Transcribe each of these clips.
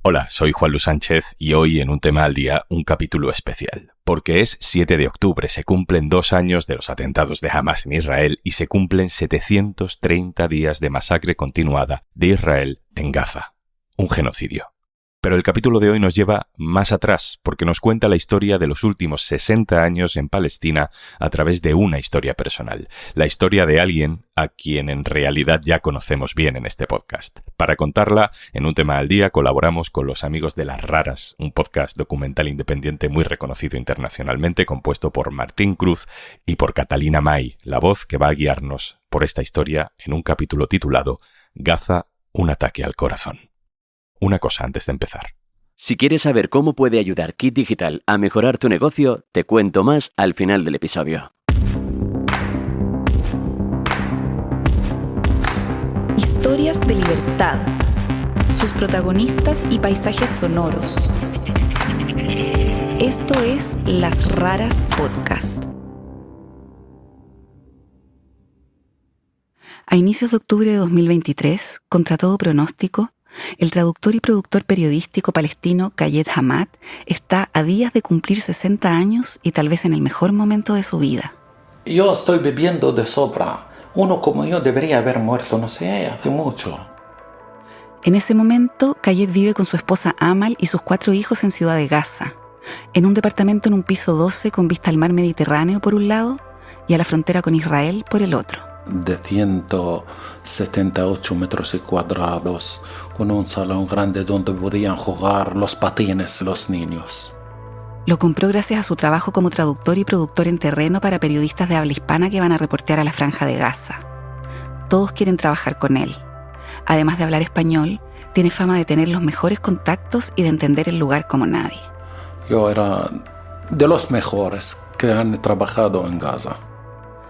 Hola, soy Juan Luis Sánchez y hoy en Un Tema al Día, un capítulo especial. Porque es 7 de octubre, se cumplen 2 años de los atentados de Hamas en Israel y se cumplen 730 días de masacre continuada de Israel en Gaza. Un genocidio. Pero el capítulo de hoy nos lleva más atrás, porque nos cuenta la historia de los últimos 60 años en Palestina a través de una historia personal. La historia de alguien a quien en realidad ya conocemos bien en este podcast. Para contarla, en Un Tema al Día colaboramos con los amigos de Las Raras, un podcast documental independiente muy reconocido internacionalmente, compuesto por Martín Cruz y por Catalina May, la voz que va a guiarnos por esta historia en un capítulo titulado Gaza, un ataque al corazón. Una cosa antes de empezar. Si quieres saber cómo puede ayudar Kit Digital a mejorar tu negocio, te cuento más al final del episodio. Historias de libertad, sus protagonistas y paisajes sonoros. Esto es Las Raras Podcast. A inicios de octubre de 2023, contra todo pronóstico, el traductor y productor periodístico palestino Khaled Hamad está a días de cumplir 60 años y tal vez en el mejor momento de su vida. Yo estoy viviendo de sobra. Uno como yo debería haber muerto, no sé, hace mucho. En ese momento, Khaled vive con su esposa Amal y sus 4 hijos en Ciudad de Gaza, en un departamento en un piso 12 con vista al mar Mediterráneo por un lado y a la frontera con Israel por el otro. De 178 metros cuadrados, con un salón grande donde podían jugar los patines los niños. Lo compró gracias a su trabajo como traductor y productor en terreno para periodistas de habla hispana que van a reportear a la Franja de Gaza. Todos quieren trabajar con él. Además de hablar español, tiene fama de tener los mejores contactos y de entender el lugar como nadie. Yo era de los mejores que han trabajado en Gaza.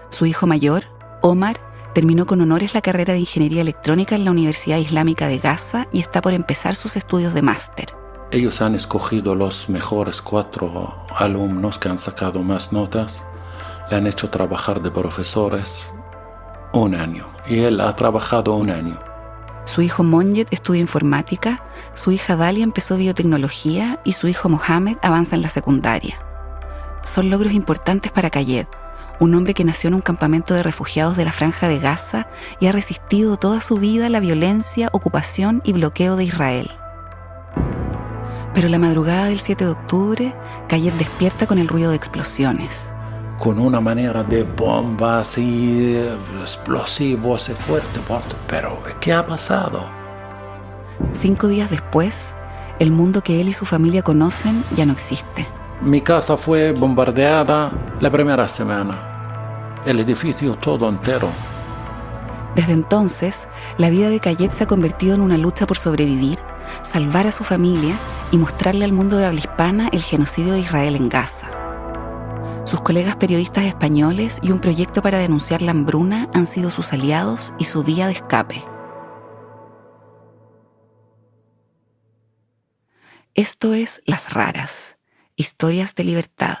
Su hijo mayor, Omar, terminó con honores la carrera de Ingeniería Electrónica en la Universidad Islámica de Gaza y está por empezar sus estudios de máster. Ellos han escogido los mejores 4 alumnos que han sacado más notas. Le han hecho trabajar de profesores 1 año. Y él ha trabajado 1 año. Su hijo Monjet estudia informática, su hija Dalia empezó biotecnología y su hijo Mohamed avanza en la secundaria. Son logros importantes para Khaled, un hombre que nació en un campamento de refugiados de la Franja de Gaza y ha resistido toda su vida la violencia, ocupación y bloqueo de Israel. Pero la madrugada del 7 de octubre, Khaled despierta con el ruido de explosiones. Con una manera de bombas y explosivos y fuerte. Pero, ¿qué ha pasado? 5 días después, el mundo que él y su familia conocen ya no existe. Mi casa fue bombardeada la primera semana. El edificio todo entero. Desde entonces, la vida de Khaled se ha convertido en una lucha por sobrevivir, salvar a su familia y mostrarle al mundo de habla hispana el genocidio de Israel en Gaza. Sus colegas periodistas españoles y un proyecto para denunciar la hambruna han sido sus aliados y su vía de escape. Esto es Las Raras, historias de libertad.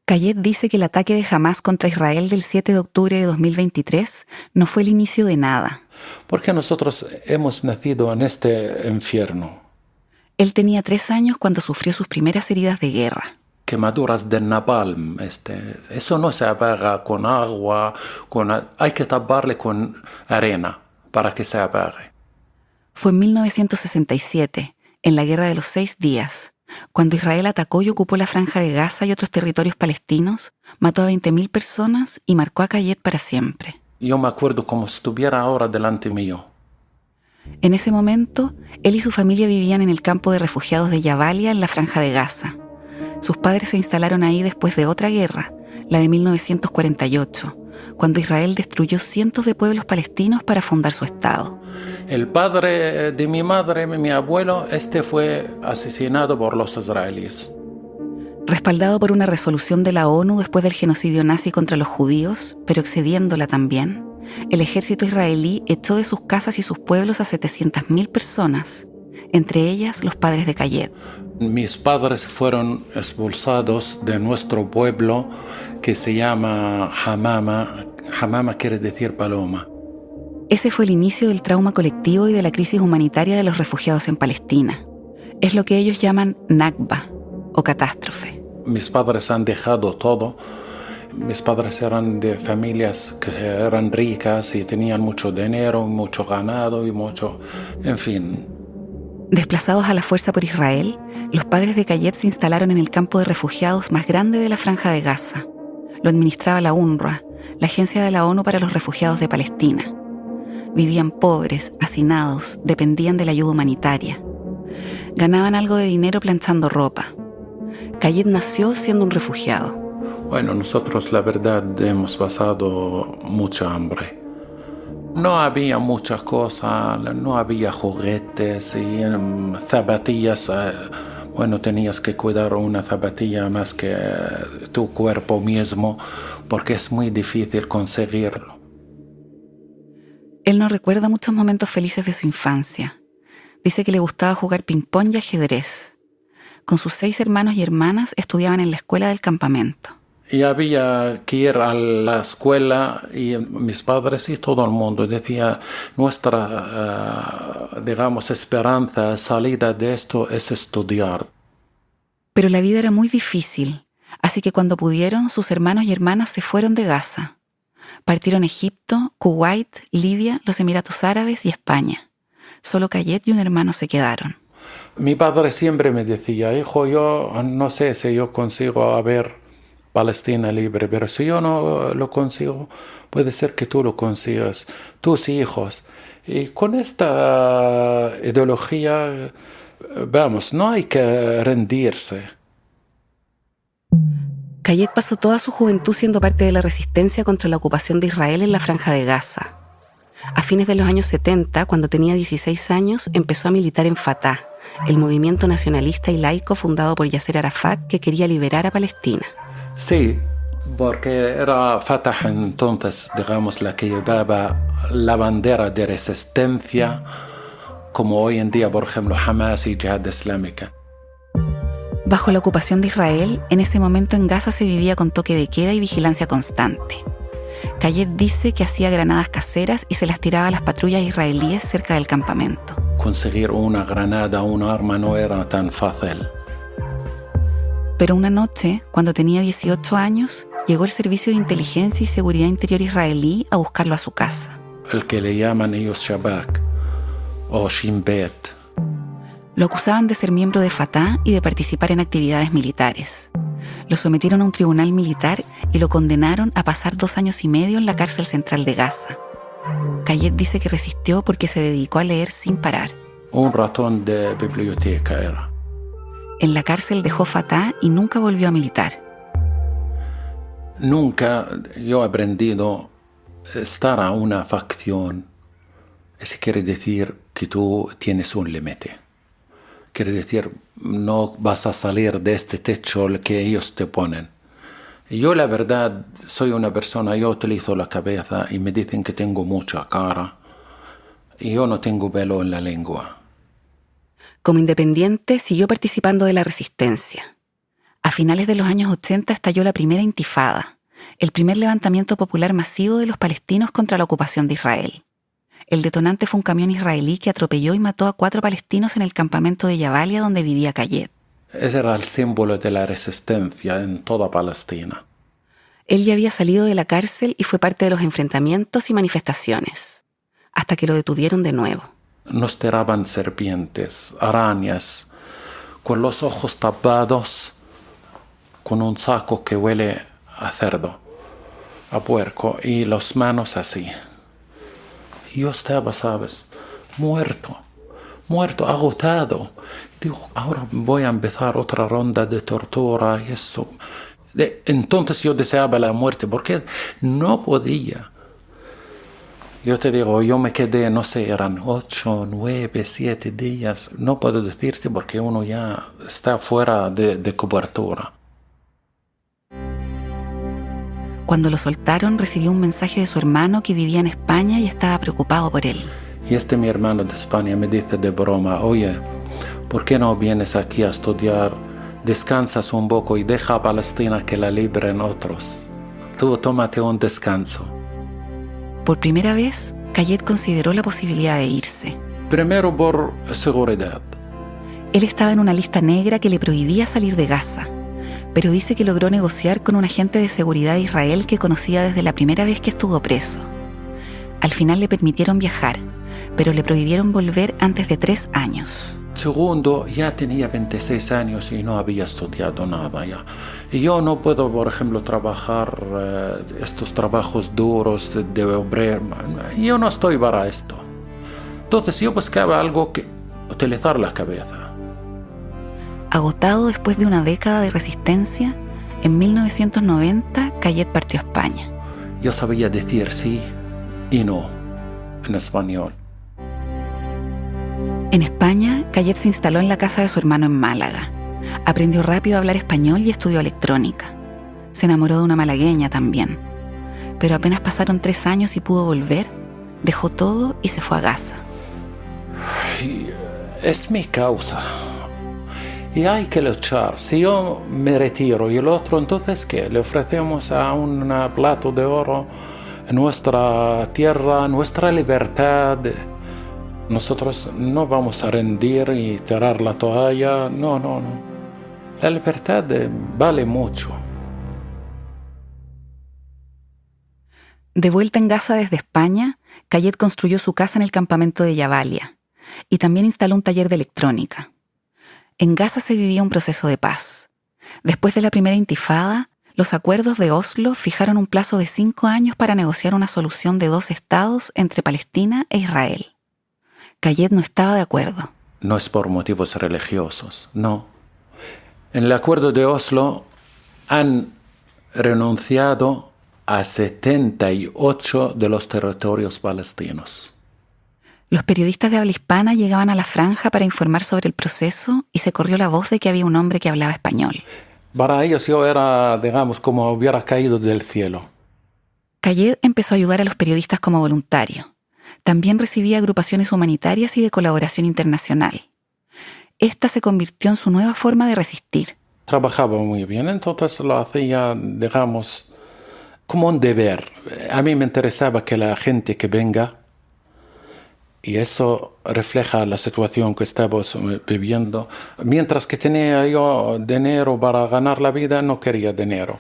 Khaled dice que el ataque de Hamas contra Israel del 7 de octubre de 2023 no fue el inicio de nada. Porque nosotros hemos nacido en este infierno. Él tenía 3 años cuando sufrió sus primeras heridas de guerra. Quemaduras de napalm. Eso no se apaga con agua, hay que taparle con arena para que se apague. Fue en 1967, en la Guerra de los 6 días, cuando Israel atacó y ocupó la Franja de Gaza y otros territorios palestinos, mató a 20.000 personas y marcó a Khaled para siempre. Yo me acuerdo como si estuviera ahora delante mío. En ese momento, él y su familia vivían en el campo de refugiados de Jabalia, en la Franja de Gaza. Sus padres se instalaron ahí después de otra guerra, la de 1948, cuando Israel destruyó cientos de pueblos palestinos para fundar su Estado. El padre de mi madre, mi abuelo, fue asesinado por los israelíes. Respaldado por una resolución de la ONU después del genocidio nazi contra los judíos, pero excediéndola también, el ejército israelí echó de sus casas y sus pueblos a 700.000 personas, entre ellas los padres de Khaled. Mis padres fueron expulsados de nuestro pueblo que se llama Hamama. Hamama quiere decir paloma. Ese fue el inicio del trauma colectivo y de la crisis humanitaria de los refugiados en Palestina. Es lo que ellos llaman Nakba o catástrofe. Mis padres han dejado todo. Mis padres eran de familias que eran ricas y tenían mucho dinero, mucho ganado y mucho... En fin. Desplazados a la fuerza por Israel, los padres de Kayed se instalaron en el campo de refugiados más grande de la Franja de Gaza. Lo administraba la UNRWA, la Agencia de la ONU para los Refugiados de Palestina. Vivían pobres, hacinados, dependían de la ayuda humanitaria. Ganaban algo de dinero planchando ropa. Kayed nació siendo un refugiado. Bueno, nosotros la verdad hemos pasado mucha hambre. No había muchas cosas, no había juguetes y zapatillas. Bueno, tenías que cuidar una zapatilla más que tu cuerpo mismo porque es muy difícil conseguirlo. Él no recuerda muchos momentos felices de su infancia. Dice que le gustaba jugar ping-pong y ajedrez. Con sus 6 hermanos y hermanas estudiaban en la escuela del campamento. Y había que ir a la escuela y mis padres y todo el mundo decía nuestra, esperanza, salida de esto es estudiar. Pero la vida era muy difícil, así que cuando pudieron, sus hermanos y hermanas se fueron de Gaza. Partieron a Egipto, Kuwait, Libia, los Emiratos Árabes y España. Solo Kayed y un hermano se quedaron. Mi padre siempre me decía, hijo, yo no sé si yo consigo ver Palestina libre, pero si yo no lo consigo, puede ser que tú lo consigas, tus hijos. Y con esta ideología, no hay que rendirse. Kayed pasó toda su juventud siendo parte de la resistencia contra la ocupación de Israel en la Franja de Gaza. A fines de los años 70, cuando tenía 16 años, empezó a militar en Fatah, el movimiento nacionalista y laico fundado por Yasser Arafat que quería liberar a Palestina. Sí, porque era Fatah entonces, la que llevaba la bandera de resistencia, como hoy en día, por ejemplo, Hamas y Jihad Islámica. Bajo la ocupación de Israel, en ese momento en Gaza se vivía con toque de queda y vigilancia constante. Kayed dice que hacía granadas caseras y se las tiraba a las patrullas israelíes cerca del campamento. Conseguir una granada o un arma no era tan fácil. Pero una noche, cuando tenía 18 años, llegó el Servicio de Inteligencia y Seguridad Interior israelí a buscarlo a su casa. El que le llaman ellos Shabak o Shin Bet. Lo acusaban de ser miembro de Fatah y de participar en actividades militares. Lo sometieron a un tribunal militar y lo condenaron a pasar 2 años y medio en la cárcel central de Gaza. Kayed dice que resistió porque se dedicó a leer sin parar. Un ratón de biblioteca era. En la cárcel dejó Fatah y nunca volvió a militar. Nunca yo he aprendido estar a una facción. Eso quiere decir que tú tienes un límite. Quiere decir, no vas a salir de este techo que ellos te ponen. Yo la verdad soy una persona, yo utilizo la cabeza y me dicen que tengo mucha cara. Y yo no tengo pelo en la lengua. Como independiente, siguió participando de la resistencia. A finales de los años 80 estalló la primera intifada, el primer levantamiento popular masivo de los palestinos contra la ocupación de Israel. El detonante fue un camión israelí que atropelló y mató a 4 palestinos en el campamento de Jabalia donde vivía Kayed. Ese era el símbolo de la resistencia en toda Palestina. Él ya había salido de la cárcel y fue parte de los enfrentamientos y manifestaciones, hasta que lo detuvieron de nuevo. Nos tiraban serpientes, arañas, con los ojos tapados, con un saco que huele a cerdo, a puerco, y las manos así. Yo estaba, muerto, agotado. Digo, ahora voy a empezar otra ronda de tortura y eso. Entonces yo deseaba la muerte porque no podía. Yo te digo, yo me quedé, no sé, eran 8, 9, 7 días. No puedo decirte porque uno ya está fuera de cobertura. Cuando lo soltaron, recibió un mensaje de su hermano que vivía en España y estaba preocupado por él. Y mi hermano de España me dice de broma, oye, ¿por qué no vienes aquí a estudiar? Descansas un poco y deja a Palestina que la liberen otros. Tú tómate un descanso. Por primera vez, Kayed consideró la posibilidad de irse. Primero por seguridad. Él estaba en una lista negra que le prohibía salir de Gaza, pero dice que logró negociar con un agente de seguridad de Israel que conocía desde la primera vez que estuvo preso. Al final le permitieron viajar, pero le prohibieron volver antes de 3 años. Segundo, ya tenía 26 años y no había estudiado nada ya. Y yo no puedo, por ejemplo, trabajar estos trabajos duros de obrero. Yo no estoy para esto. Entonces yo buscaba algo que utilizar la cabeza. Agotado después de una década de resistencia, en 1990 Kayed partió a España. Yo sabía decir sí y no en español. En España, Kayed se instaló en la casa de su hermano en Málaga. Aprendió rápido a hablar español y estudió electrónica. Se enamoró de una malagueña también. Pero apenas pasaron 3 años y pudo volver, dejó todo y se fue a Gaza. Es mi causa. Y hay que luchar. Si yo me retiro y el otro, entonces ¿qué? Le ofrecemos a un plato de oro nuestra tierra, nuestra libertad. Nosotros no vamos a rendir y tirar la toalla. No. La libertad vale mucho. De vuelta en Gaza desde España, Kayed construyó su casa en el campamento de Jabalia y también instaló un taller de electrónica. En Gaza se vivía un proceso de paz. Después de la primera intifada, los acuerdos de Oslo fijaron un plazo de 5 años para negociar una solución de 2 estados entre Palestina e Israel. Kayed no estaba de acuerdo. No es por motivos religiosos, no. En el acuerdo de Oslo han renunciado a 78 de los territorios palestinos. Los periodistas de habla hispana llegaban a la franja para informar sobre el proceso y se corrió la voz de que había un hombre que hablaba español. Para ellos yo era, digamos, como hubiera caído del cielo. Kayed empezó a ayudar a los periodistas como voluntario. También recibía agrupaciones humanitarias y de colaboración internacional. Esta se convirtió en su nueva forma de resistir. Trabajaba muy bien, entonces lo hacía, digamos, como un deber. A mí me interesaba que la gente que venga, y eso refleja la situación que estamos viviendo. Mientras que tenía yo dinero para ganar la vida, no quería dinero.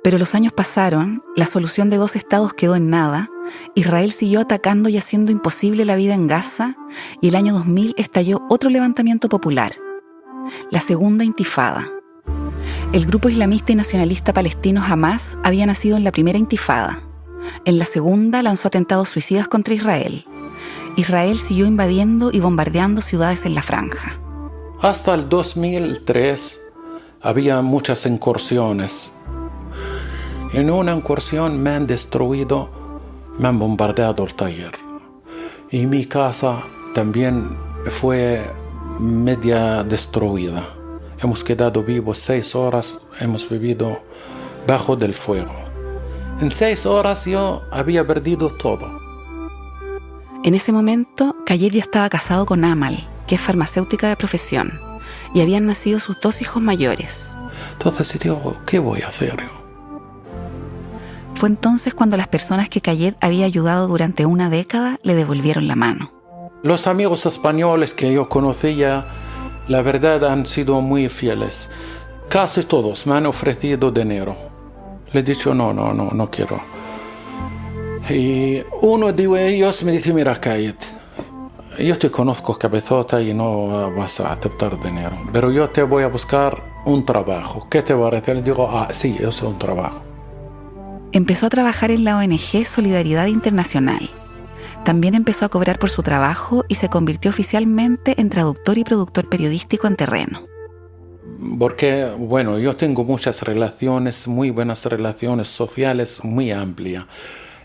Pero los años pasaron, la solución de 2 estados quedó en nada, Israel siguió atacando y haciendo imposible la vida en Gaza, y el año 2000 estalló otro levantamiento popular, la segunda intifada. El grupo islamista y nacionalista palestino Hamás había nacido en la primera intifada. En la segunda lanzó atentados suicidas contra Israel. Israel siguió invadiendo y bombardeando ciudades en la franja. Hasta el 2003 había muchas incursiones. En una incursión me han destruido, me han bombardeado el taller. Y mi casa también fue media destruida. Hemos quedado vivos 6 horas, hemos vivido bajo del fuego. En 6 horas yo había perdido todo. En ese momento, Kayed ya estaba casado con Amal, que es farmacéutica de profesión, y habían nacido sus 2 hijos mayores. Entonces digo, ¿qué voy a hacer yo? Fue entonces cuando las personas que Kayed había ayudado durante una década le devolvieron la mano. Los amigos españoles que yo conocía, la verdad, han sido muy fieles. Casi todos me han ofrecido dinero. Le he dicho, no quiero. Y uno de ellos me dice, mira, Kayed, yo te conozco, cabezota, y no vas a aceptar dinero. Pero yo te voy a buscar un trabajo. ¿Qué te parece? Le digo, sí, eso es un trabajo. Empezó a trabajar en la ONG Solidaridad Internacional. También empezó a cobrar por su trabajo y se convirtió oficialmente en traductor y productor periodístico en terreno. Porque, bueno, yo tengo muchas relaciones, muy buenas relaciones sociales, muy amplias.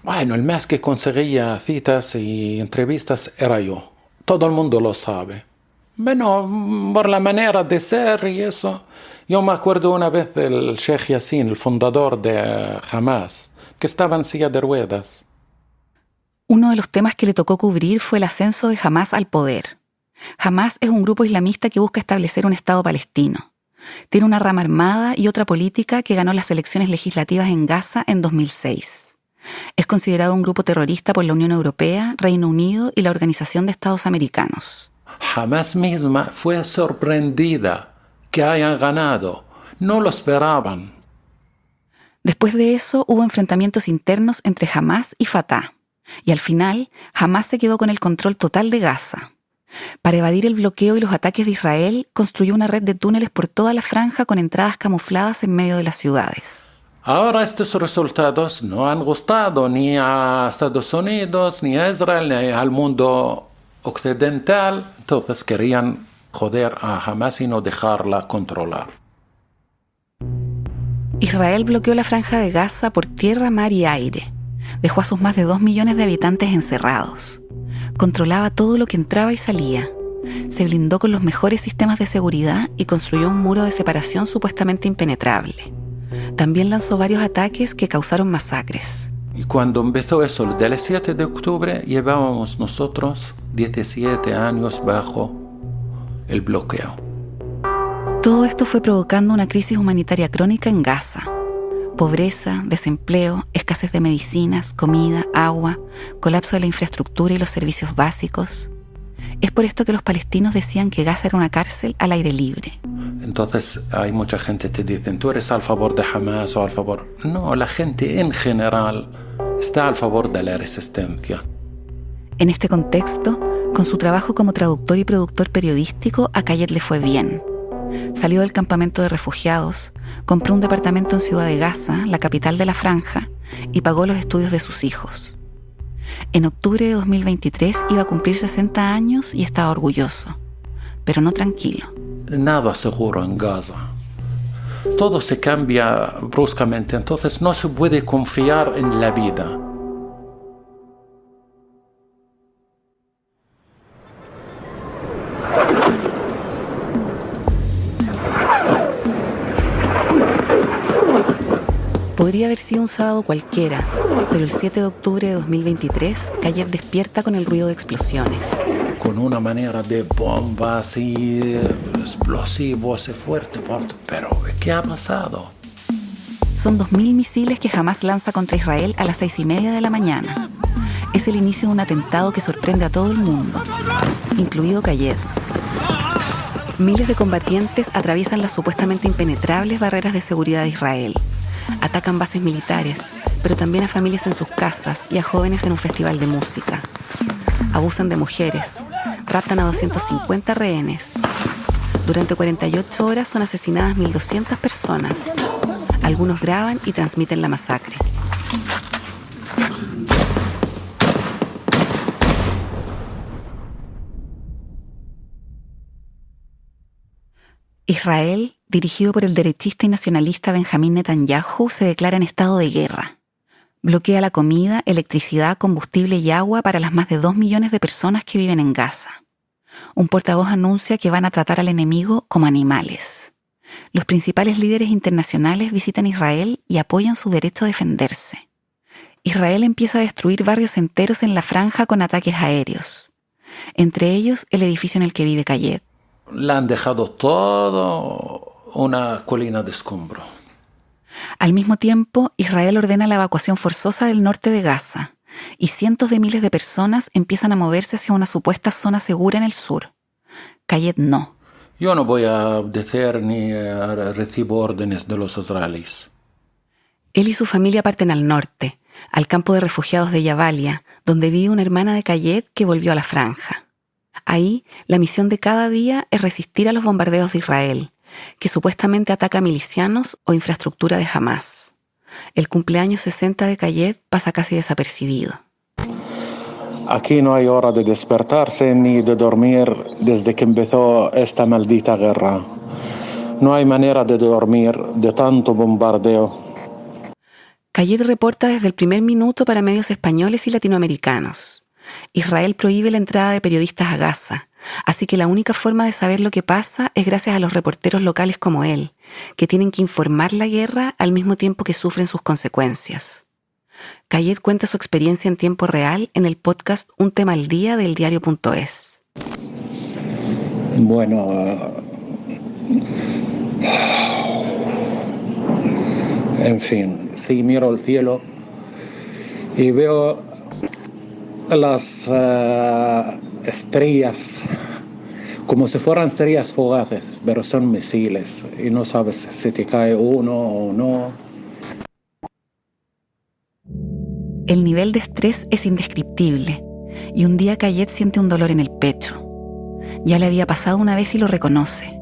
Bueno, el más que conseguía citas y entrevistas era yo. Todo el mundo lo sabe. Bueno, por la manera de ser y eso. Yo me acuerdo una vez del Sheikh Yassin, el fundador de Hamás, que estaba en silla de ruedas. Uno de los temas que le tocó cubrir fue el ascenso de Hamás al poder. Hamás es un grupo islamista que busca establecer un Estado palestino. Tiene una rama armada y otra política que ganó las elecciones legislativas en Gaza en 2006. Es considerado un grupo terrorista por la Unión Europea, Reino Unido y la Organización de Estados Americanos. Hamas misma fue sorprendida que hayan ganado. No lo esperaban. Después de eso hubo enfrentamientos internos entre Hamas y Fatah. Y al final, Hamas se quedó con el control total de Gaza. Para evadir el bloqueo y los ataques de Israel, construyó una red de túneles por toda la franja con entradas camufladas en medio de las ciudades. Ahora estos resultados no han gustado ni a Estados Unidos, ni a Israel, ni al mundo occidental. Entonces querían joder a Hamas y no dejarla controlar. Israel bloqueó la franja de Gaza por tierra, mar y aire. Dejó a sus más de 2 millones de habitantes encerrados. Controlaba todo lo que entraba y salía. Se blindó con los mejores sistemas de seguridad y construyó un muro de separación supuestamente impenetrable. También lanzó varios ataques que causaron masacres. Y cuando empezó eso, del 7 de octubre, llevábamos nosotros 17 años bajo el bloqueo. Todo esto fue provocando una crisis humanitaria crónica en Gaza. Pobreza, desempleo, escasez de medicinas, comida, agua, colapso de la infraestructura y los servicios básicos. Es por esto que los palestinos decían que Gaza era una cárcel al aire libre. Entonces hay mucha gente que te dice, ¿tú eres al favor de Hamas o al favor? No, la gente en general está al favor de la resistencia. En este contexto, con su trabajo como traductor y productor periodístico, a Kayed le fue bien. Salió del campamento de refugiados, compró un departamento en Ciudad de Gaza, la capital de la franja, y pagó los estudios de sus hijos. En octubre de 2023 iba a cumplir 60 años y estaba orgulloso, pero no tranquilo. Nada seguro en Gaza. Todo se cambia bruscamente, entonces no se puede confiar en la vida. Podría haber sido un sábado cualquiera, pero el 7 de octubre de 2023, Kayed despierta con el ruido de explosiones. Con una manera de bombas y explosivos y fuerte. Pero, ¿qué ha pasado? Son 2.000 misiles que Hamas lanza contra Israel a las 6:30 de la mañana. Es el inicio de un atentado que sorprende a todo el mundo, incluido Kayed. Miles de combatientes atraviesan las supuestamente impenetrables barreras de seguridad de Israel. Atacan bases militares, pero también a familias en sus casas y a jóvenes en un festival de música. Abusan de mujeres, raptan a 250 rehenes. Durante 48 horas son asesinadas 1.200 personas. Algunos graban y transmiten la masacre. Israel, dirigido por el derechista y nacionalista Benjamín Netanyahu, se declara en estado de guerra. Bloquea la comida, electricidad, combustible y agua para las más de 2 millones de personas que viven en Gaza. Un portavoz anuncia que van a tratar al enemigo como animales. Los principales líderes internacionales visitan Israel y apoyan su derecho a defenderse. Israel empieza a destruir barrios enteros en la franja con ataques aéreos. Entre ellos, el edificio en el que vive Kayed. Le han dejado todo una colina de escombro. Al mismo tiempo, Israel ordena la evacuación forzosa del norte de Gaza y cientos de miles de personas empiezan a moverse hacia una supuesta zona segura en el sur. Kayed no. Yo no voy a obedecer ni recibo órdenes de los israelíes. Él y su familia parten al norte, al campo de refugiados de Jabalia, donde vive una hermana de Kayed que volvió a la franja. Ahí, la misión de cada día es resistir a los bombardeos de Israel, que supuestamente ataca a milicianos o infraestructura de Hamas. El cumpleaños 60 de Kayed pasa casi desapercibido. Aquí no hay hora de despertarse ni de dormir desde que empezó esta maldita guerra. No hay manera de dormir de tanto bombardeo. Kayed reporta desde el primer minuto para medios españoles y latinoamericanos. Israel prohíbe la entrada de periodistas a Gaza, así que la única forma de saber lo que pasa es gracias a los reporteros locales como él, que tienen que informar la guerra al mismo tiempo que sufren sus consecuencias. Kayed cuenta su experiencia en tiempo real en el podcast Un tema al día del diario.es. Bueno, En fin, sí, miro el cielo y veo las estrellas como si fueran estrellas fugaces, pero son misiles y no sabes si te cae uno o no. El nivel de estrés es indescriptible y un día Kayed siente un dolor en el pecho. Ya le había pasado una vez y lo reconoce.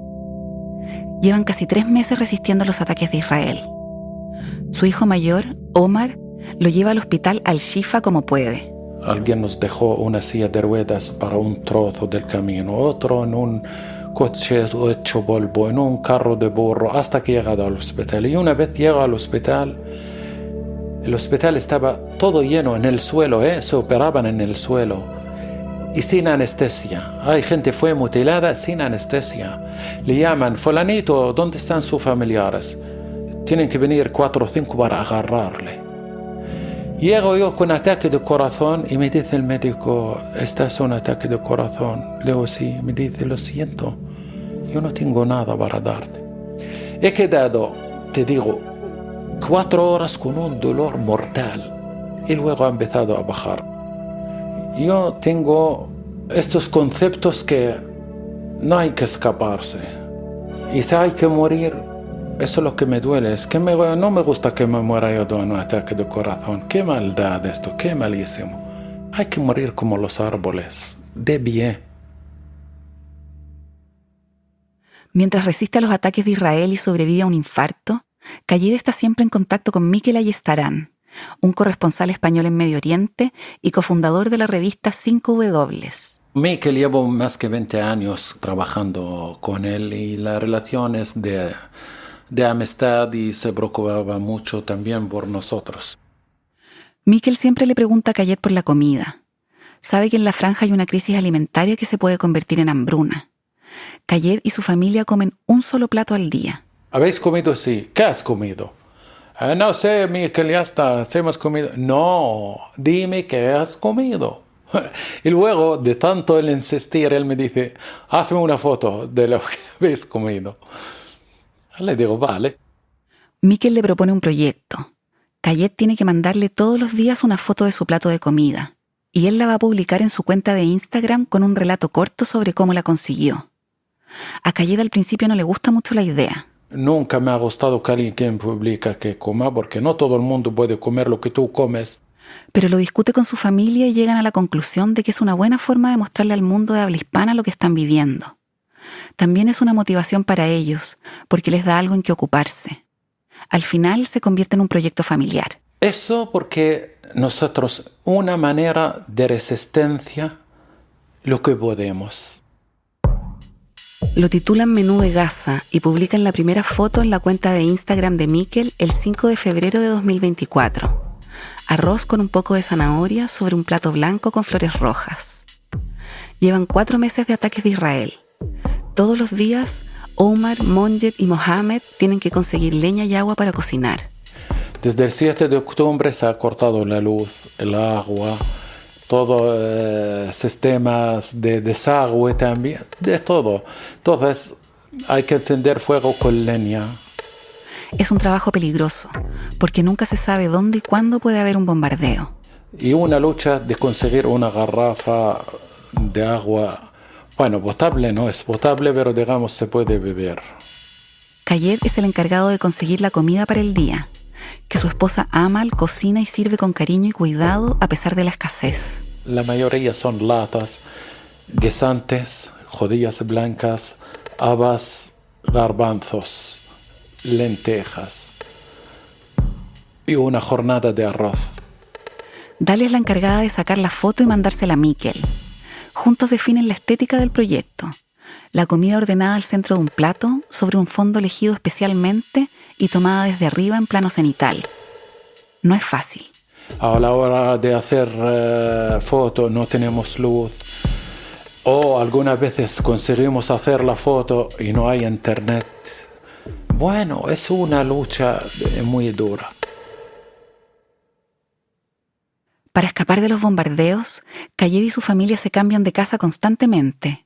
Llevan casi 3 meses resistiendo los ataques de Israel. Su hijo mayor, Omar, lo lleva al hospital Al-Shifa como puede. Alguien nos dejó una silla de ruedas para un trozo del camino, otro en un coche hecho polvo, en un carro de burro, hasta que he llegado al hospital. Y una vez llego al hospital, el hospital estaba todo lleno en el suelo, se operaban en el suelo y sin anestesia. Hay gente fue mutilada sin anestesia. Le llaman, fulanito, ¿dónde están sus familiares? Tienen que venir 4 o 5 para agarrarle. Llego yo con ataque de corazón y me dice el médico, ¿este es un ataque de corazón? Le digo, sí. Me dice, lo siento, yo no tengo nada para darte. He quedado, te digo, 4 horas con un dolor mortal y luego ha empezado a bajar. Yo tengo estos conceptos que no hay que escaparse. Y si hay que morir, eso es lo que me duele. Es que no me gusta que me muera yo de un ataque de corazón. Qué maldad esto, qué malísimo. Hay que morir como los árboles, de bien. Mientras resiste a los ataques de Israel y sobrevive a un infarto, Kayed está siempre en contacto con Mikel Ayestarán, un corresponsal español en Medio Oriente y cofundador de la revista 5W. Mikel llevo más que 20 años trabajando con él y la relación es de amistad y se preocupaba mucho también por nosotros. Mikel siempre le pregunta a Kayed por la comida. Sabe que en la franja hay una crisis alimentaria que se puede convertir en hambruna. Kayed y su familia comen un solo plato al día. ¿Habéis comido? Sí. ¿Qué has comido? No sé, Mikel, ya está, hemos comido. No, dime qué has comido. Y luego, de tanto él insistir, él me dice, hazme una foto de lo que habéis comido. Le digo, vale. Mikel le propone un proyecto. Kayed tiene que mandarle todos los días una foto de su plato de comida, y él la va a publicar en su cuenta de Instagram con un relato corto sobre cómo la consiguió. A Kayed al principio no le gusta mucho la idea. Nunca me ha gustado que alguien publica que coma, porque no todo el mundo puede comer lo que tú comes. Pero lo discute con su familia y llegan a la conclusión de que es una buena forma de mostrarle al mundo de habla hispana lo que están viviendo. También es una motivación para ellos, porque les da algo en que ocuparse. Al final se convierte en un proyecto familiar. Eso porque nosotros, una manera de resistencia, lo que podemos. Lo titulan Menú de Gaza y publican la primera foto en la cuenta de Instagram de Mikel el 5 de febrero de 2024. Arroz con un poco de zanahoria sobre un plato blanco con flores rojas. Llevan 4 meses de ataques de Israel. Todos los días, Omar, Monjet y Mohamed tienen que conseguir leña y agua para cocinar. Desde el 7 de octubre se ha cortado la luz, el agua, todos sistemas de desagüe también, de todo. Entonces hay que encender fuego con leña. Es un trabajo peligroso, porque nunca se sabe dónde y cuándo puede haber un bombardeo. Y una lucha de conseguir una garrafa de agua, bueno, potable no es potable, pero digamos se puede beber. Kayed es el encargado de conseguir la comida para el día, que su esposa Amal cocina y sirve con cariño y cuidado a pesar de la escasez. La mayoría son latas, guisantes, judías blancas, habas, garbanzos, lentejas y una jornada de arroz. Dalia es la encargada de sacar la foto y mandársela a Mikel. Juntos definen la estética del proyecto. La comida ordenada al centro de un plato, sobre un fondo elegido especialmente y tomada desde arriba en plano cenital. No es fácil. A la hora de hacer fotos no tenemos luz. O algunas veces conseguimos hacer la foto y no hay internet. Bueno, es una lucha muy dura. Para escapar de los bombardeos, Kayed y su familia se cambian de casa constantemente.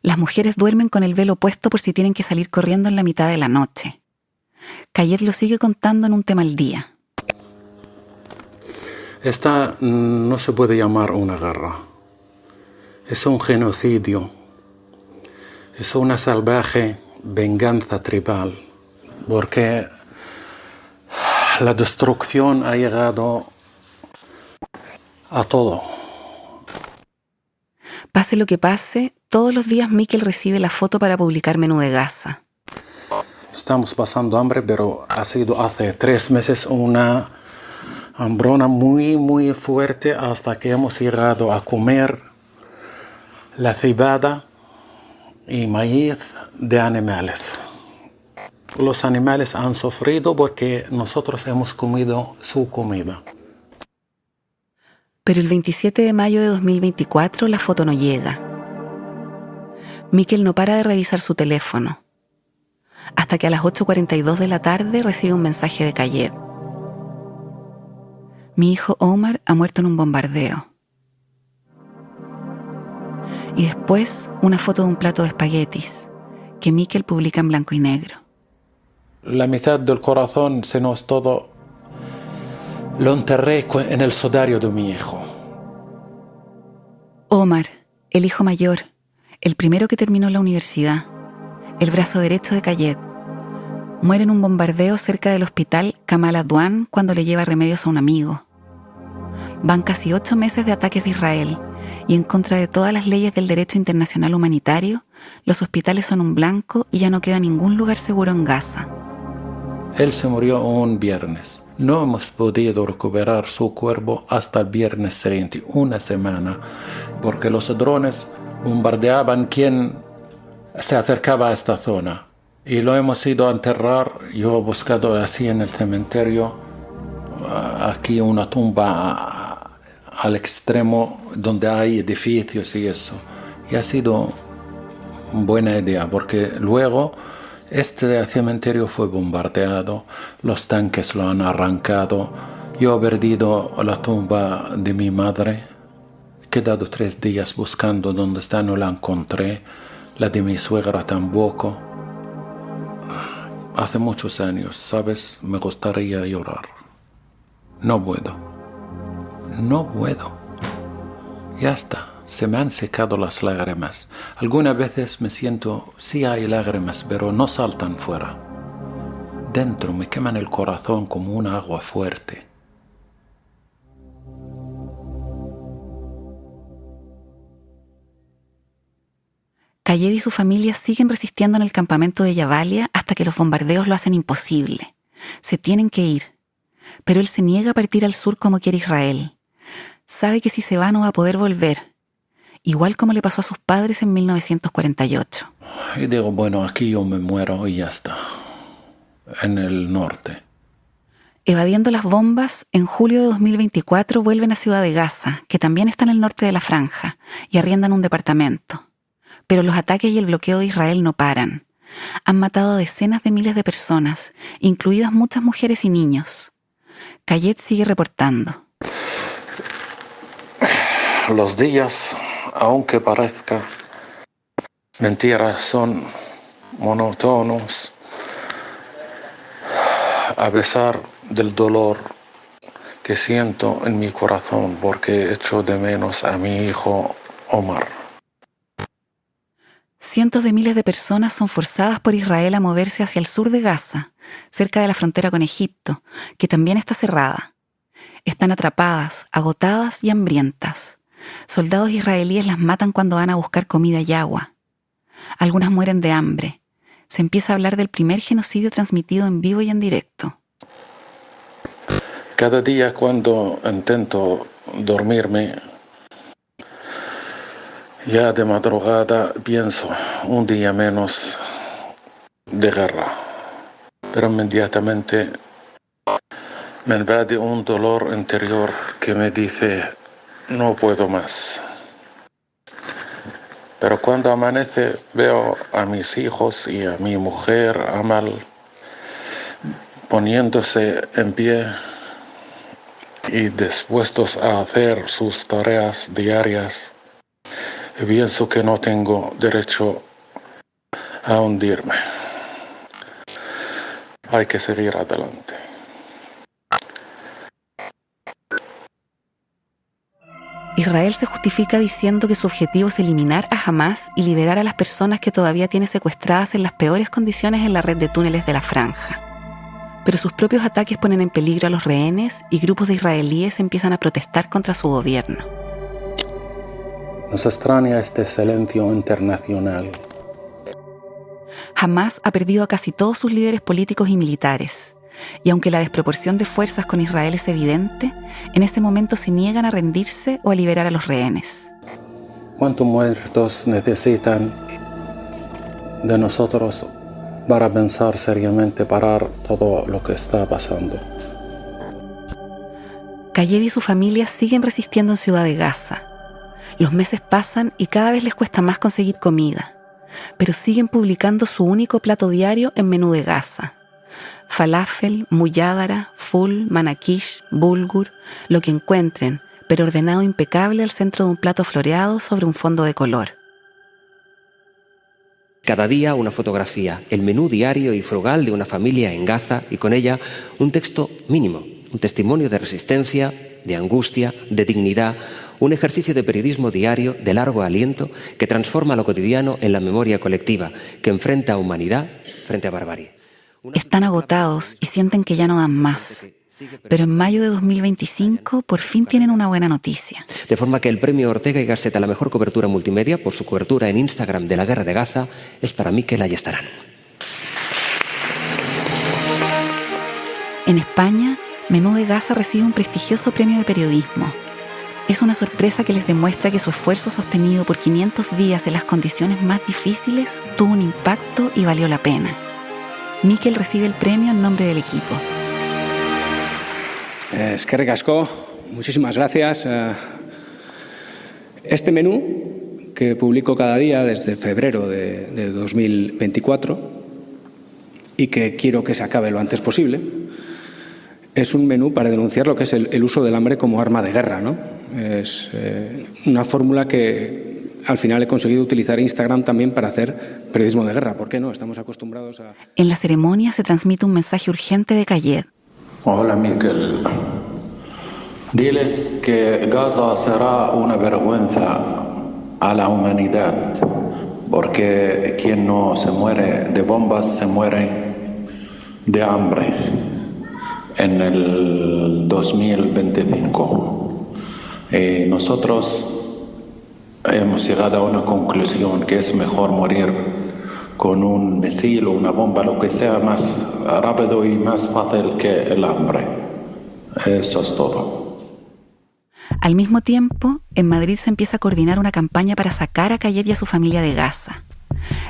Las mujeres duermen con el velo puesto por si tienen que salir corriendo en la mitad de la noche. Kayed lo sigue contando en Un tema al día. Esta no se puede llamar una guerra. Es un genocidio. Es una salvaje venganza tribal. Porque la destrucción ha llegado a todo. Pase lo que pase, todos los días Mikel recibe la foto para publicar Menú de Gaza. Estamos pasando hambre, pero ha sido hace 3 meses una hambruna muy fuerte hasta que hemos llegado a comer la cebada y maíz de animales. Los animales han sufrido porque nosotros hemos comido su comida. Pero el 27 de mayo de 2024 la foto no llega. Mikel no para de revisar su teléfono, hasta que a las 8:42 de la tarde recibe un mensaje de Kayed. Mi hijo Omar ha muerto en un bombardeo. Y después una foto de un plato de espaguetis que Mikel publica en blanco y negro. La mitad del corazón, se nos todo, lo enterré en el sudario de mi hijo. Omar, el hijo mayor, el primero que terminó la universidad, el brazo derecho de Kayed, muere en un bombardeo cerca del hospital Kamal Adwan cuando le lleva remedios a un amigo. Van casi 8 meses de ataques de Israel y en contra de todas las leyes del derecho internacional humanitario, los hospitales son un blanco y ya no queda ningún lugar seguro en Gaza. Él se murió un viernes. No hemos podido recuperar su cuerpo hasta el viernes siguiente, una semana, porque los drones bombardeaban quien se acercaba a esta zona. Y lo hemos ido a enterrar. Yo he buscado así en el cementerio, aquí una tumba al extremo donde hay edificios y eso. Y ha sido buena idea, porque luego este cementerio fue bombardeado, los tanques lo han arrancado. Yo he perdido la tumba de mi madre. He quedado 3 días buscando dónde está, no la encontré. La de mi suegra tampoco. Hace muchos años, ¿sabes? Me gustaría llorar. No puedo. No puedo. Ya está. Se me han secado las lágrimas. Algunas veces me siento, sí hay lágrimas, pero no saltan fuera. Dentro me queman el corazón como un agua fuerte. Kayed y su familia siguen resistiendo en el campamento de Jabalia hasta que los bombardeos lo hacen imposible. Se tienen que ir. Pero él se niega a partir al sur como quiere Israel. Sabe que si se va no va a poder volver. Igual como le pasó a sus padres en 1948. Y digo, bueno, aquí yo me muero y ya está. En el norte. Evadiendo las bombas, en julio de 2024 vuelven a Ciudad de Gaza, que también está en el norte de la franja, y arriendan un departamento. Pero los ataques y el bloqueo de Israel no paran. Han matado a decenas de miles de personas, incluidas muchas mujeres y niños. Kayed sigue reportando. Los días, aunque parezca mentira, son monótonos. A pesar del dolor que siento en mi corazón porque echo de menos a mi hijo Omar. Cientos de miles de personas son forzadas por Israel a moverse hacia el sur de Gaza, cerca de la frontera con Egipto, que también está cerrada. Están atrapadas, agotadas y hambrientas. Soldados israelíes las matan cuando van a buscar comida y agua. Algunas mueren de hambre. Se empieza a hablar del primer genocidio transmitido en vivo y en directo. Cada día cuando intento dormirme, ya de madrugada pienso un día menos de guerra, pero inmediatamente me invade un dolor interior que me dice no puedo más. Pero cuando amanece veo a mis hijos y a mi mujer Amal poniéndose en pie y dispuestos a hacer sus tareas diarias. y pienso que no tengo derecho a hundirme. Hay que seguir adelante. Israel se justifica diciendo que su objetivo es eliminar a Hamás y liberar a las personas que todavía tiene secuestradas en las peores condiciones en la red de túneles de la franja. Pero sus propios ataques ponen en peligro a los rehenes y grupos de israelíes empiezan a protestar contra su gobierno. Nos extraña este silencio internacional. Hamás ha perdido a casi todos sus líderes políticos y militares. Y aunque la desproporción de fuerzas con Israel es evidente, en ese momento se niegan a rendirse o a liberar a los rehenes. ¿Cuántos muertos necesitan de nosotros para pensar seriamente parar todo lo que está pasando? Kayed y su familia siguen resistiendo en Ciudad de Gaza. Los meses pasan y cada vez les cuesta más conseguir comida, pero siguen publicando su único plato diario en Menú de Gaza. Falafel, muyádara, ful, manakish, bulgur, lo que encuentren, pero ordenado impecable al centro de un plato floreado sobre un fondo de color. Cada día una fotografía, el menú diario y frugal de una familia en Gaza y con ella un texto mínimo, un testimonio de resistencia, de angustia, de dignidad, un ejercicio de periodismo diario de largo aliento que transforma lo cotidiano en la memoria colectiva, que enfrenta a humanidad frente a barbarie. Están agotados y sienten que ya no dan más. Pero en mayo de 2025 por fin tienen una buena noticia. De forma que el premio Ortega y Gasset a la mejor cobertura multimedia por su cobertura en Instagram de la guerra de Gaza es para Mikel Ayestarán. En España, Menú de Gaza recibe un prestigioso premio de periodismo. Es una sorpresa que les demuestra que su esfuerzo sostenido por 500 días en las condiciones más difíciles tuvo un impacto y valió la pena. Mikel recibe el premio en nombre del equipo. Eskerrik asko, muchísimas gracias. Este menú que publico cada día desde febrero de 2024 y que quiero que se acabe lo antes posible, es un menú para denunciar lo que es el uso del hambre como arma de guerra, ¿no? Es una fórmula que al final he conseguido utilizar Instagram también para hacer periodismo de guerra. ¿Por qué no? Estamos acostumbrados a... En la ceremonia se transmite un mensaje urgente de Kayed. Hola, Mikel. Diles que Gaza será una vergüenza a la humanidad, porque quien no se muere de bombas se muere de hambre en el 2025. Y nosotros hemos llegado a una conclusión que es mejor morir con un misil o una bomba, lo que sea, más rápido y más fácil que el hambre. Eso es todo. Al mismo tiempo, en Madrid se empieza a coordinar una campaña para sacar a Kayed y a su familia de Gaza.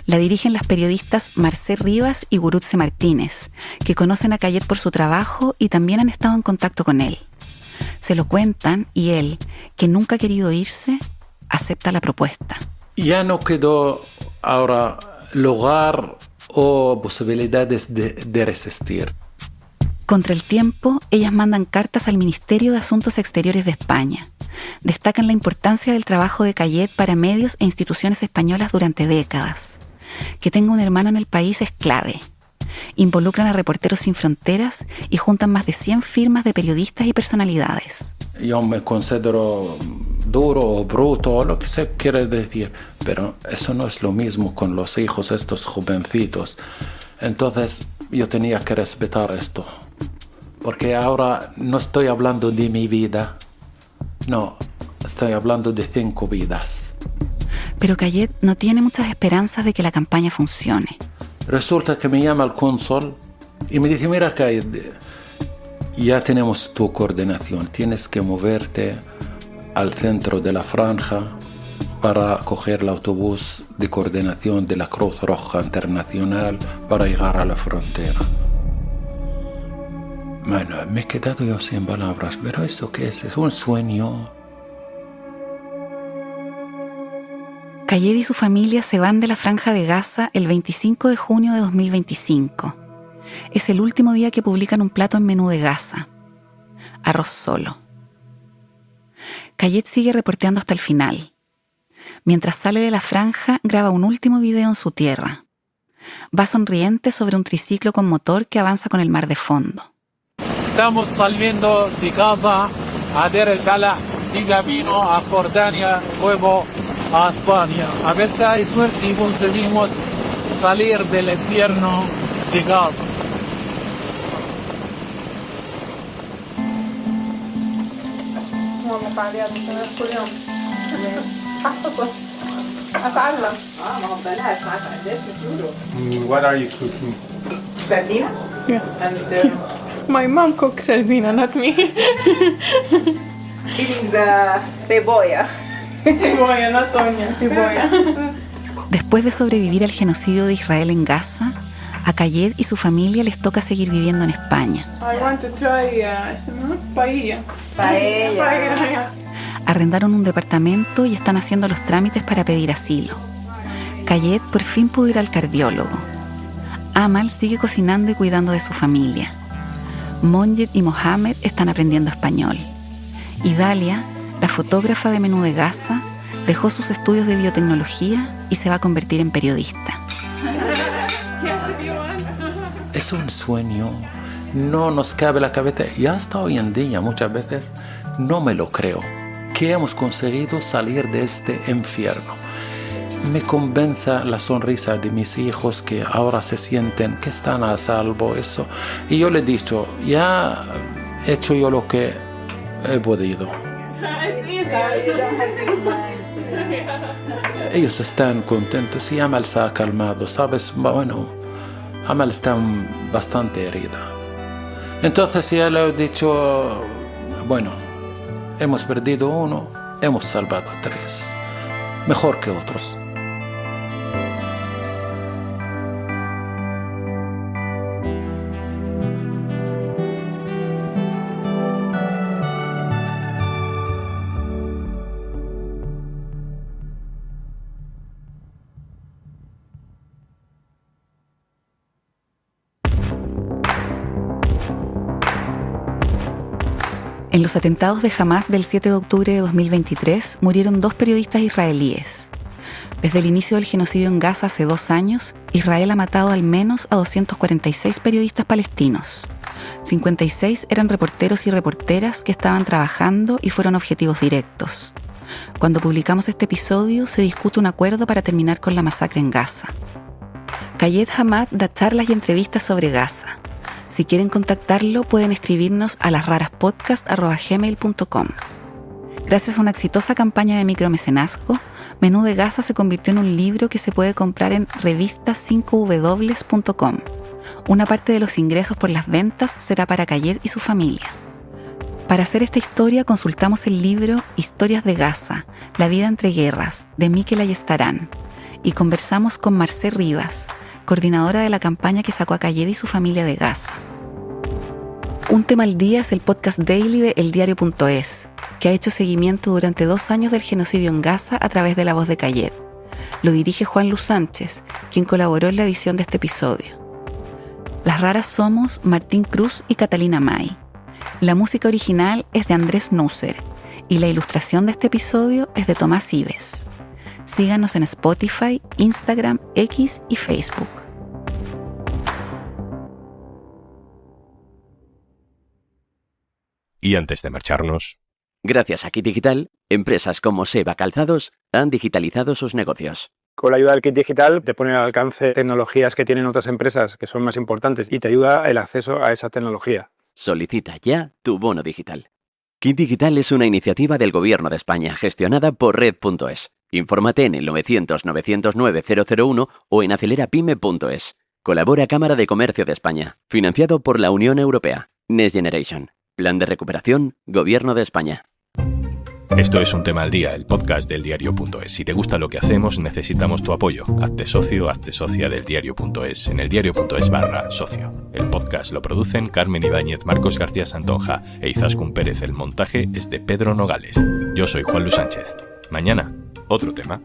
La dirigen las periodistas Marcé Rivas y Gurutze Martínez, que conocen a Kayed por su trabajo y también han estado en contacto con él. Se lo cuentan y él, que nunca ha querido irse, acepta la propuesta. Ya no quedó ahora lugar o posibilidades de resistir. Contra el tiempo, ellas mandan cartas al Ministerio de Asuntos Exteriores de España. Destacan la importancia del trabajo de Kayed para medios e instituciones españolas durante décadas. Que tenga un hermano en el país es clave. Involucran a Reporteros Sin Fronteras y juntan más de 100 firmas de periodistas y personalidades. Yo me considero duro o bruto o lo que se quiere decir, pero eso no es lo mismo con los hijos estos jovencitos. Entonces yo tenía que respetar esto, porque ahora no estoy hablando de mi vida, no, estoy hablando de 5 vidas. Pero Kayed no tiene muchas esperanzas de que la campaña funcione. Resulta que me llama el cónsul y me dice, mira Kayed, ya tenemos tu coordinación, tienes que moverte al centro de la franja para coger el autobús de coordinación de la Cruz Roja Internacional para llegar a la frontera. Bueno, me he quedado yo sin palabras, pero ¿eso qué es? ¿Es un sueño? Kayed y su familia se van de la Franja de Gaza el 25 de junio de 2025. Es el último día que publican un plato en Menú de Gaza. Arroz solo. Kayed sigue reporteando hasta el final. Mientras sale de la franja, graba un último video en su tierra. Va sonriente sobre un triciclo con motor que avanza con el mar de fondo. Estamos saliendo de Gaza a Deir el-Balah y camino a Jordania, luego a España. A ver si hay suerte y conseguimos salir del infierno de Gaza. What are you cooking? Sardina? Yes. And My mom cooks sardina, not me. eating the cebolla. Tiboya, no Toña, Tiboya. Después de sobrevivir al genocidio de Israel en Gaza, a Kayed y su familia les toca seguir viviendo en España. I want to try paella. Paella. Arrendaron un departamento y están haciendo los trámites para pedir asilo. Kayed por fin pudo ir al cardiólogo. Amal sigue cocinando y cuidando de su familia. Monjet y Mohamed están aprendiendo español. Y Dalia, la fotógrafa de Menú de Gaza, dejó sus estudios de biotecnología y se va a convertir en periodista. Es un sueño, no nos cabe la cabeza y hasta hoy en día muchas veces no me lo creo, que hemos conseguido salir de este infierno. Me convence la sonrisa de mis hijos que ahora se sienten que están a salvo, eso. Y yo les he dicho, ya he hecho yo lo que he podido. Ellos están contentos y Amal se ha calmado, ¿sabes? Bueno, Amal está bastante herida. Entonces ya le he dicho, bueno, hemos perdido uno, hemos salvado a 3. Mejor que otros. En los atentados de Hamás del 7 de octubre de 2023 murieron 2 periodistas israelíes. Desde el inicio del genocidio en Gaza hace 2 años, Israel ha matado al menos a 246 periodistas palestinos. 56 eran reporteros y reporteras que estaban trabajando y fueron objetivos directos. Cuando publicamos este episodio, se discute un acuerdo para terminar con la masacre en Gaza. Kayed Hamad da charlas y entrevistas sobre Gaza. Si quieren contactarlo, pueden escribirnos a lasraraspodcast@gmail.com. Gracias a una exitosa campaña de micromecenazgo, Menú de Gaza se convirtió en un libro que se puede comprar en revista5w.com. Una parte de los ingresos por las ventas será para Kayed y su familia. Para hacer esta historia consultamos el libro Historias de Gaza, la vida entre guerras, de Mikel Ayestarán, y conversamos con Marcé Rivas, coordinadora de la campaña que sacó a Kayed y su familia de Gaza. Un tema al día es el podcast daily de eldiario.es, que ha hecho seguimiento durante 2 años del genocidio en Gaza a través de la voz de Kayed. Lo dirige Juan Luis Sánchez, quien colaboró en la edición de este episodio. Las raras somos Martín Cruz y Catalina May. La música original es de Andrés Nusser y la ilustración de este episodio es de Tomás Ives. Síganos en Spotify, Instagram, X y Facebook. Y antes de marcharnos... Gracias a Kit Digital, empresas como Seba Calzados han digitalizado sus negocios. Con la ayuda del Kit Digital te pone al alcance tecnologías que tienen otras empresas que son más importantes y te ayuda el acceso a esa tecnología. Solicita ya tu bono digital. Kit Digital es una iniciativa del Gobierno de España gestionada por Red.es. Infórmate en el 900-909-001 o en acelerapyme.es. Colabora Cámara de Comercio de España. Financiado por la Unión Europea. Next Generation. Plan de recuperación, Gobierno de España. Esto es Un Tema al Día, el podcast del diario.es. Si te gusta lo que hacemos, necesitamos tu apoyo. Hazte socio, hazte socia del diario.es en eldiario.es/socio. El podcast lo producen Carmen Ibáñez, Marcos García Santonja e Izaskun Pérez. El montaje es de Pedro Nogales. Yo soy Juan Luis Sánchez. Mañana, otro tema.